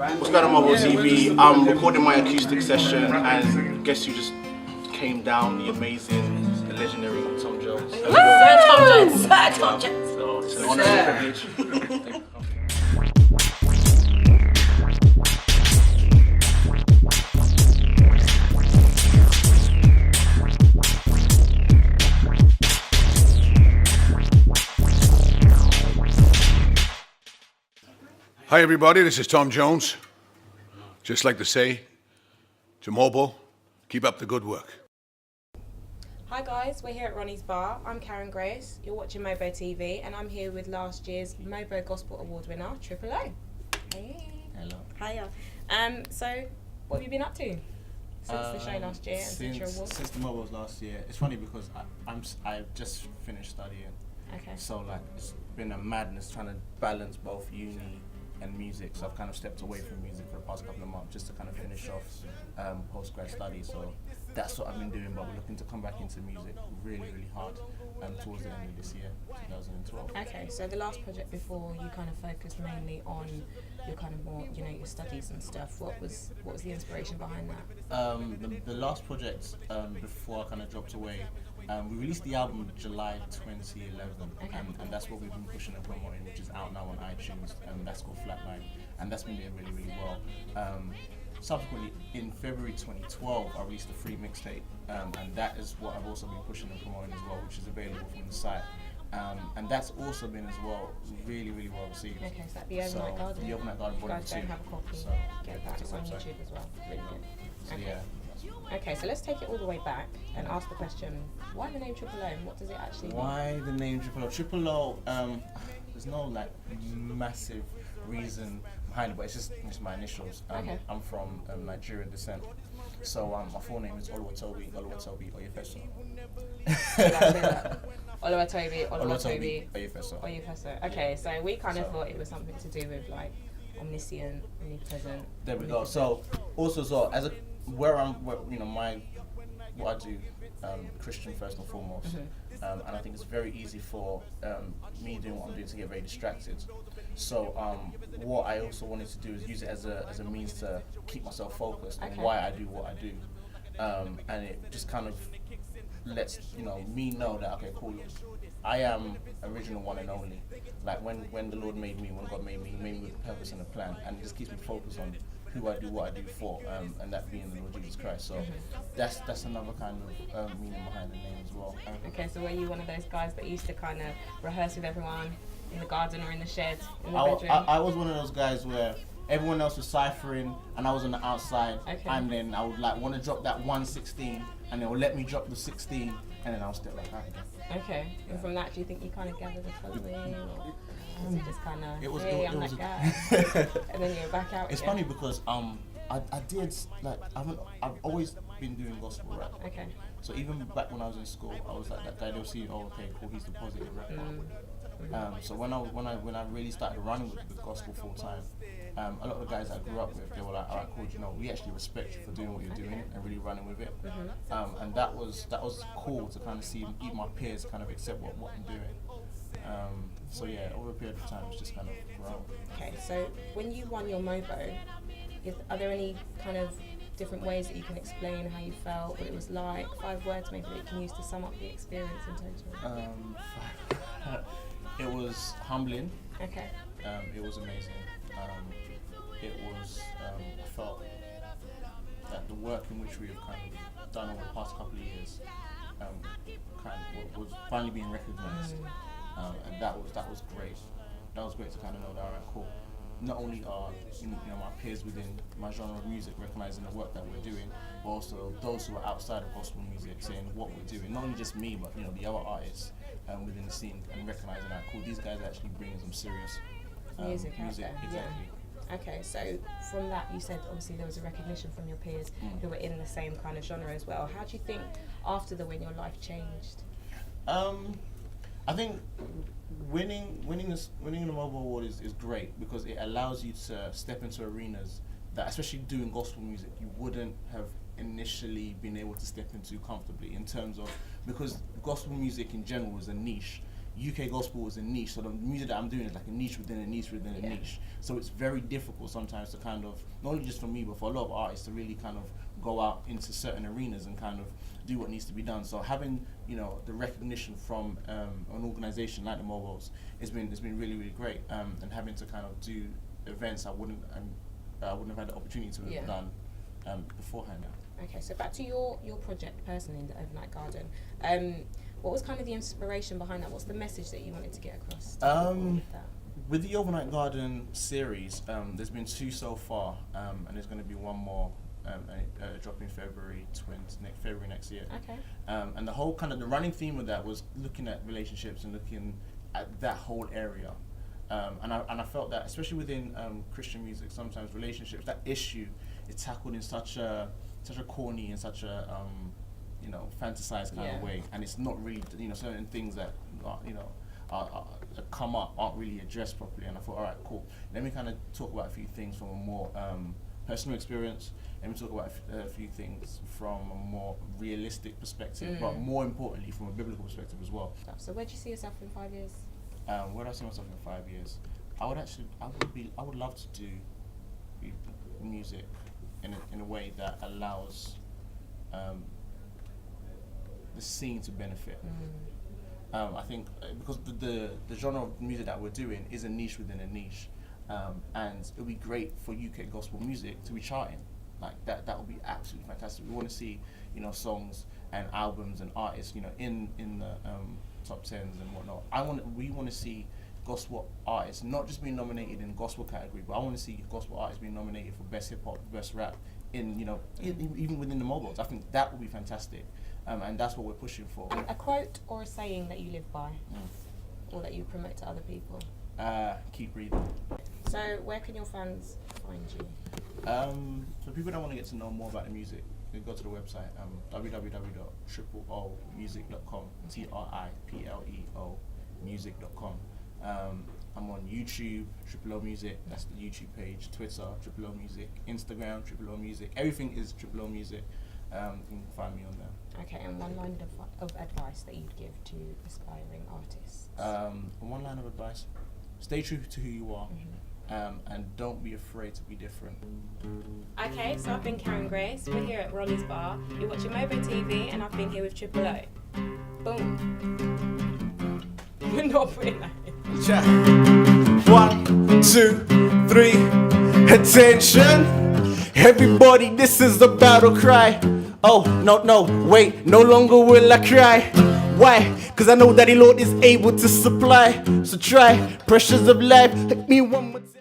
What's going on, MOBO TV? I'm recording my acoustic session, and guess who just came down? The amazing, the legendary Tom Jones. Sir Tom Jones. Sir Tom Jones. So it's an honor and a privilege. Hi everybody, this is Tom Jones. Just like to say to MOBO, keep up the good work. Hi guys, we're here at Ronnie's Bar. I'm Karen Grace, you're watching MOBO TV, and I'm here with last year's MOBO Gospel Award winner, Triple O. Hey. Hello. Hiya. So, what have you been up to since the show last year and since your award? Since the MOBOs last year, it's funny because I've just finished studying. Okay. So like it's been a madness trying to balance both uni and music, so I've kind of stepped away from music for the past couple of months just to kind of finish off post-grad study. So that's what I've been doing, but we're looking to come back into music really hard towards the end of this year, 2012. Okay, so the last project before you kind of focused mainly on your kind of more, you know, your studies and stuff. What was the inspiration behind that? The last project before I kind of dropped away, we released the album July 2011, Okay. and that's what we've been pushing and promoting, which is out now on iTunes, and that's called Flatline, and that's been doing really well. Subsequently, in February 2012, I released a free mixtape, and that is what I've also been pushing and promoting as well, which is available from the site. And that's also been as well really well received. Okay, so that the Overnight Garden. The Overnight Garden If you Volume guys 2. don't have a copy, So, get that. It's on website. YouTube as well. Really good. So Okay. yeah. Okay, so let's take it all the way back and ask the question: why the name Triple O? And what does it actually mean? Why the name Triple O? Triple O, there's no like massive reason behind it, but it's just my initials. Okay. I'm from Nigerian descent, so my full name is Oluwatobi Oyefeso. Oluwatobi Oyefeso. Oyefeso. Okay, so we kind of thought it was something to do with like omniscient, omnipresent. There we go. So also, as a what I do, Christian first and foremost, and I think it's very easy for me doing what I'm doing to get very distracted. So what I also wanted to do is use it as a means to keep myself focused on why I do what I do, and it just kind of lets me know that okay, cool, I am original, one and only. Like when the Lord made me, when God made me, He made me with a purpose and a plan, and it just keeps me focused on who I do what I do for, and that being the Lord Jesus Christ. So that's another kind of meaning behind the name as well. Okay, so were you one of those guys that used to kind of rehearse with everyone in the garden or in the shed, in the bedroom? I was one of those guys where everyone else was ciphering and I was on the outside, and then I would like want to drop that 116, and they would let me drop the 16, and then I was still like, Okay, and from that, do you think you kind of gathered a following, or was it just kind of, it was I'm that guy, and then you're back out? It's funny because I did like I've always been doing gospel rap. Okay. So even back when I was in school, I was like that guy. They'll see, oh, okay, cool, he's the positive rapper. So when I really started running with gospel full time, a lot of the guys I grew up with, they were like, all right, cool, we actually respect you for doing what you're doing and really running with it. And that was cool to kind of see even my peers kind of accept what I'm doing. So yeah, over a period of time, it's just kind of grown. Okay, so when you won your MOBO, are there any kind of different ways that you can explain how you felt, what it was like? 5 words maybe that you can use to sum up the experience in total. It was humbling. Okay. It was amazing. It was, I felt that the work in which we have kind of done over the past couple of years kind of was finally being recognised. And that was great. That was great to kind of know that, alright, cool. Not only are my peers within my genre of music recognizing the work that we're doing, but also those who are outside of gospel music saying what we're doing. Not only just me, but the other artists within the scene, and recognizing that cool, these guys are actually bringing some serious music out there. Exactly. Yeah. Okay, so from that you said obviously there was a recognition from your peers who were in the same kind of genre as well. How do you think after the win your life changed? I think winning the MOBO Award is great because it allows you to step into arenas that, especially doing gospel music, you wouldn't have initially been able to step into comfortably, in terms of, because gospel music in general is a niche. UK gospel is a niche, so the music that I'm doing is like a niche within a niche within a niche. So it's very difficult sometimes to kind of, not only just for me, but for a lot of artists to really kind of go out into certain arenas and kind of do what needs to be done. So having, you know, the recognition from an organisation like the MOBOs has been really, really great. And having to kind of do events I wouldn't have had the opportunity to have done beforehand. Okay, so back to your project personally, the Overnight Garden. What was kind of the inspiration behind that? What's the message that you wanted to get across to people with that? With the Overnight Garden series, there's been 2 so far, and there's going to be 1 more dropping February next year. Okay. And the whole kind of the running theme of that was looking at relationships and looking at that whole area. And I felt that, especially within Christian music, sometimes relationships, that issue is tackled in such a corny and such a you know, fantasized kind of way, and it's not really, you know, certain things that come up aren't really addressed properly. And I thought, all right, cool. Let me kind of talk about a few things from a more personal experience. Let me talk about a few things from a more realistic perspective, but more importantly, from a biblical perspective as well. So where do you see yourself in 5 years? Where do I see myself in 5 years? I would love to do music in a way that allows the scene to benefit. I think because the genre of music that we're doing is a niche within a niche, and it would be great for UK gospel music to be charting. Like that would be absolutely fantastic. We want to see, you know, songs and albums and artists, you know, in the top 10s and whatnot. We want to see gospel artists not just being nominated in gospel category, but I want to see gospel artists being nominated for best hip hop, best rap, in, you know, even within the MOBOs. I think that would be fantastic, and that's what we're pushing for. A quote or a saying that you live by, or that you promote to other people? Keep breathing. So where can your fans find you? For people that want to get to know more about the music, they go to the website, www.triplelemusic.com, TRIPLEO music.com. I'm on YouTube, Triple O Music, that's the YouTube page, Twitter, Triple O Music, Instagram, Triple O Music, everything is Triple O Music. You can find me on there. Okay, and one line of advice that you'd give to aspiring artists? One line of advice, stay true to who you are, and don't be afraid to be different. Okay, so I've been Karen Grace, we're here at Ronnie's Bar, you're watching MOBO TV, and I've been here with Triple O. Boom. We're not putting that in. 1, 2, 3, attention. Everybody, this is the battle cry. Oh, no, wait, no longer will I cry. Why? Cause I know that the Lord is able to supply. So try, pressures of life, hit me one more time.